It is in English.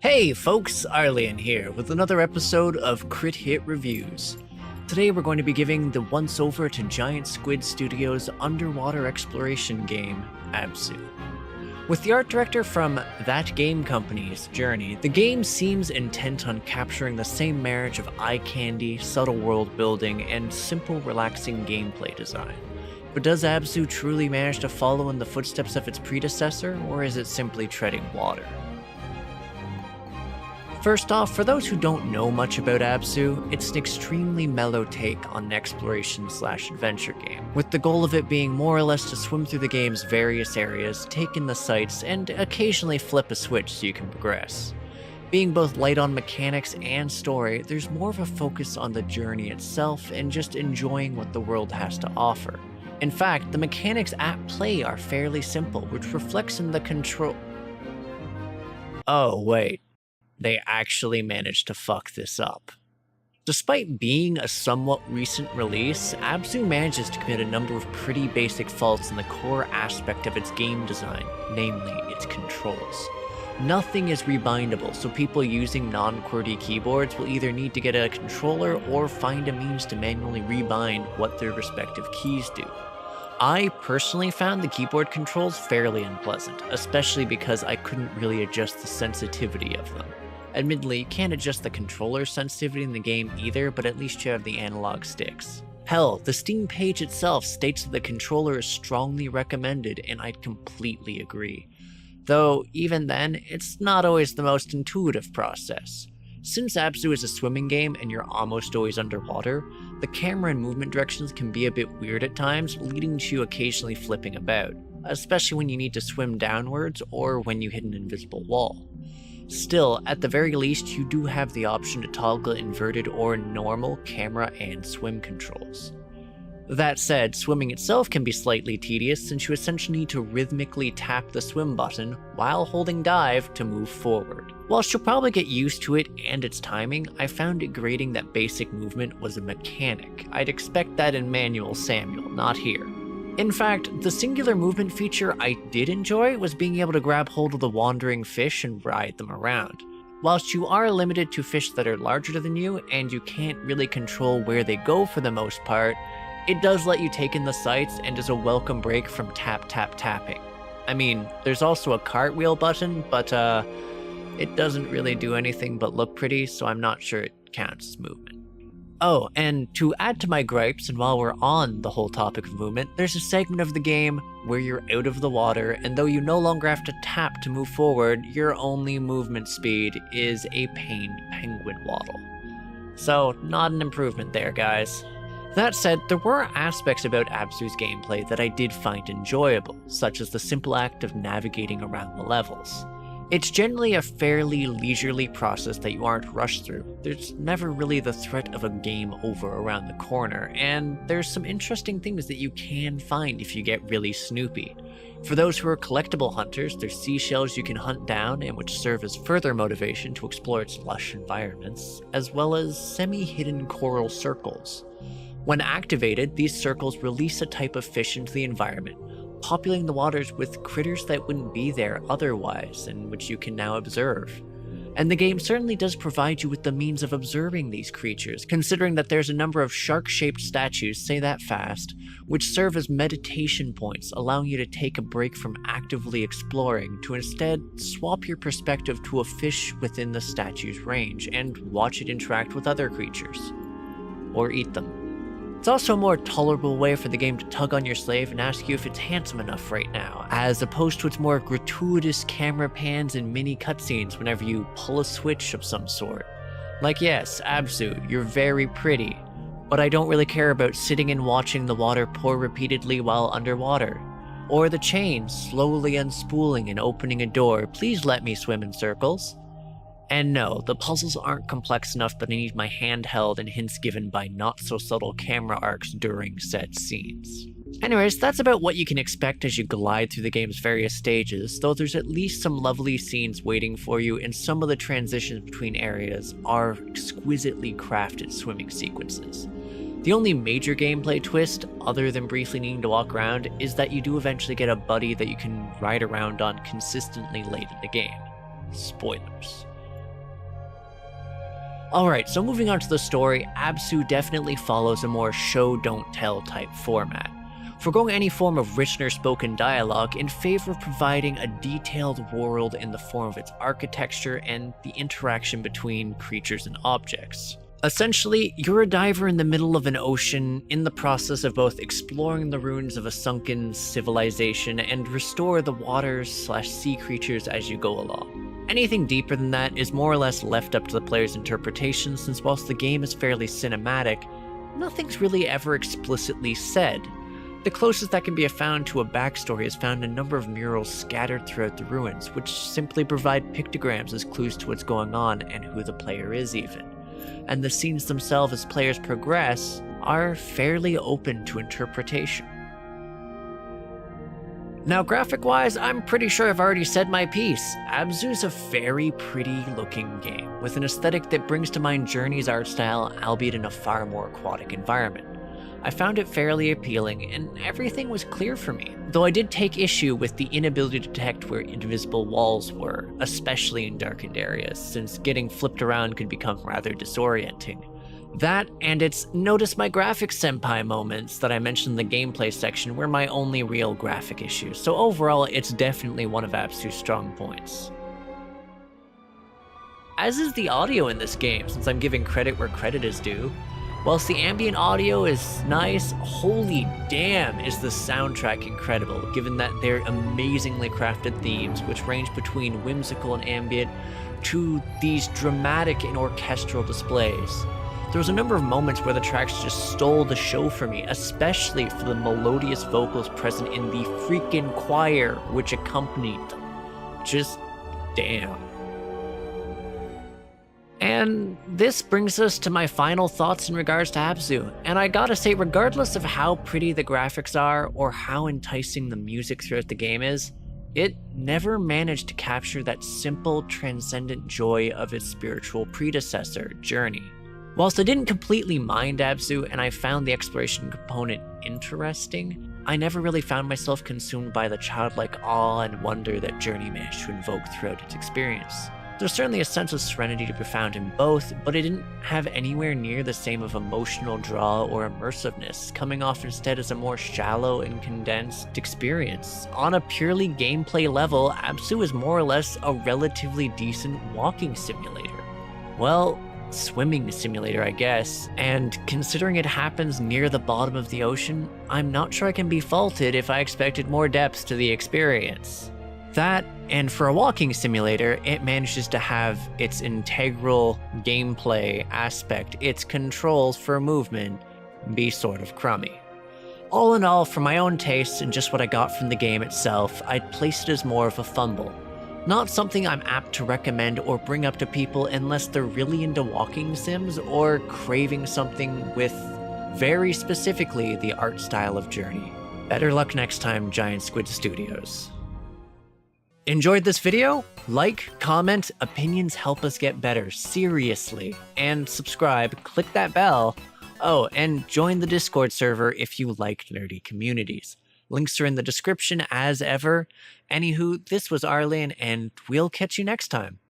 Hey folks, Arlyeon here with another episode of Crit Hit Reviews. Today we're going to be giving the once-over to Giant Squid Studios' underwater exploration game, Abzu. With the art director from That Game Company's Journey, the game seems intent on capturing the same marriage of eye candy, subtle world building, and simple, relaxing gameplay design. But does Abzu truly manage to follow in the footsteps of its predecessor, or is it simply treading water? First off, for those who don't know much about Abzu, it's an extremely mellow take on an exploration/adventure game, with the goal of it being more or less to swim through the game's various areas, take in the sights, and occasionally flip a switch so you can progress. Being both light on mechanics and story, there's more of a focus on the journey itself and just enjoying what the world has to offer. In fact, the mechanics at play are fairly simple, which reflects in the control. Oh, wait. They actually managed to fuck this up. Despite being a somewhat recent release, Abzu manages to commit a number of pretty basic faults in the core aspect of its game design, namely its controls. Nothing is rebindable, so people using non-QWERTY keyboards will either need to get a controller or find a means to manually rebind what their respective keys do. I personally found the keyboard controls fairly unpleasant, especially because I couldn't really adjust the sensitivity of them. Admittedly, you can't adjust the controller sensitivity in the game either, but at least you have the analog sticks. Hell, the Steam page itself states that the controller is strongly recommended, and I'd completely agree. Though, even then, it's not always the most intuitive process. Since Abzu is a swimming game and you're almost always underwater, the camera and movement directions can be a bit weird at times, leading to you occasionally flipping about, especially when you need to swim downwards or when you hit an invisible wall. Still, at the very least, you do have the option to toggle inverted or normal camera and swim controls. That said, swimming itself can be slightly tedious since you essentially need to rhythmically tap the swim button while holding dive to move forward. Whilst you'll probably get used to it and its timing, I found it grating that basic movement was a mechanic. I'd expect that in Manual Samuel, not here. In fact, the singular movement feature I did enjoy was being able to grab hold of the wandering fish and ride them around. Whilst you are limited to fish that are larger than you and you can't really control where they go for the most part, it does let you take in the sights and is a welcome break from tapping. I mean, there's also a cartwheel button, but it doesn't really do anything but look pretty, so I'm not sure it counts as movement. Oh, and to add to my gripes, and while we're on the whole topic of movement, there's a segment of the game where you're out of the water, and though you no longer have to tap to move forward, your only movement speed is a pained penguin waddle. So, not an improvement there, guys. That said, there were aspects about Abzu's gameplay that I did find enjoyable, such as the simple act of navigating around the levels. It's generally a fairly leisurely process that you aren't rushed through. There's never really the threat of a game over around the corner, and there's some interesting things that you can find if you get really snoopy. For those who are collectible hunters, there's seashells you can hunt down and which serve as further motivation to explore its lush environments, as well as semi-hidden coral circles. When activated, these circles release a type of fish into the environment, populating the waters with critters that wouldn't be there otherwise, and which you can now observe. And the game certainly does provide you with the means of observing these creatures, considering that there's a number of shark-shaped statues, say that fast, which serve as meditation points, allowing you to take a break from actively exploring to instead swap your perspective to a fish within the statue's range and watch it interact with other creatures. Or eat them. It's also a more tolerable way for the game to tug on your slave and ask you if it's handsome enough right now, as opposed to its more gratuitous camera pans and mini cutscenes whenever you pull a switch of some sort. Like, yes, Abzu, you're very pretty, but I don't really care about sitting and watching the water pour repeatedly while underwater. Or the chain slowly unspooling and opening a door, please let me swim in circles. And no, the puzzles aren't complex enough that I need my hand held and hints given by not-so-subtle camera arcs during said scenes. Anyways, that's about what you can expect as you glide through the game's various stages, though there's at least some lovely scenes waiting for you, and some of the transitions between areas are exquisitely crafted swimming sequences. The only major gameplay twist, other than briefly needing to walk around, is that you do eventually get a buddy that you can ride around on consistently late in the game. Spoilers. Alright, so moving on to the story, ABZÜ definitely follows a more show-don't-tell type format, foregoing any form of written or spoken dialogue in favor of providing a detailed world in the form of its architecture and the interaction between creatures and objects. Essentially, you're a diver in the middle of an ocean in the process of both exploring the ruins of a sunken civilization and restore the waters/sea creatures as you go along. Anything deeper than that is more or less left up to the player's interpretation, since whilst the game is fairly cinematic, nothing's really ever explicitly said. The closest that can be found to a backstory is found in a number of murals scattered throughout the ruins, which simply provide pictograms as clues to what's going on and who the player is even. And the scenes themselves as players progress are fairly open to interpretation. Now, graphic-wise, I'm pretty sure I've already said my piece. ABZÜ's a very pretty-looking game, with an aesthetic that brings to mind Journey's art style, albeit in a far more aquatic environment. I found it fairly appealing, and everything was clear for me, though I did take issue with the inability to detect where invisible walls were, especially in darkened areas, since getting flipped around could become rather disorienting. That, and its notice my graphics senpai moments that I mentioned in the gameplay section were my only real graphic issues, so overall it's definitely one of ABZÜ's strong points. As is the audio in this game, since I'm giving credit where credit is due. Whilst the ambient audio is nice, holy damn is the soundtrack incredible, given that they're amazingly crafted themes, which range between whimsical and ambient to these dramatic and orchestral displays. There was a number of moments where the tracks just stole the show for me, especially for the melodious vocals present in the freaking choir which accompanied them. Just damn. And this brings us to my final thoughts in regards to ABZÜ, and I gotta say, regardless of how pretty the graphics are or how enticing the music throughout the game is, it never managed to capture that simple, transcendent joy of its spiritual predecessor, Journey. Whilst I didn't completely mind ABZÜ and I found the exploration component interesting, I never really found myself consumed by the childlike awe and wonder that Journey managed to invoke throughout its experience. There's certainly a sense of serenity to be found in both, but it didn't have anywhere near the same of emotional draw or immersiveness, coming off instead as a more shallow and condensed experience. On a purely gameplay level, ABZÜ is more or less a relatively decent walking simulator. Well, swimming simulator, I guess, and considering it happens near the bottom of the ocean, I'm not sure I can be faulted if I expected more depth to the experience. That, and for a walking simulator, it manages to have its integral gameplay aspect, its controls for movement, be sort of crummy. All in all, for my own tastes and just what I got from the game itself, I'd place it as more of a fumble. Not something I'm apt to recommend or bring up to people unless they're really into walking sims or craving something with, very specifically, the art style of Journey. Better luck next time, Giant Squid Studios. Enjoyed this video? Like, comment, opinions help us get better, seriously. And subscribe, click that bell. Oh, and join the Discord server if you like nerdy communities. Links are in the description as ever. Anywho, this was Arlyeon, and we'll catch you next time.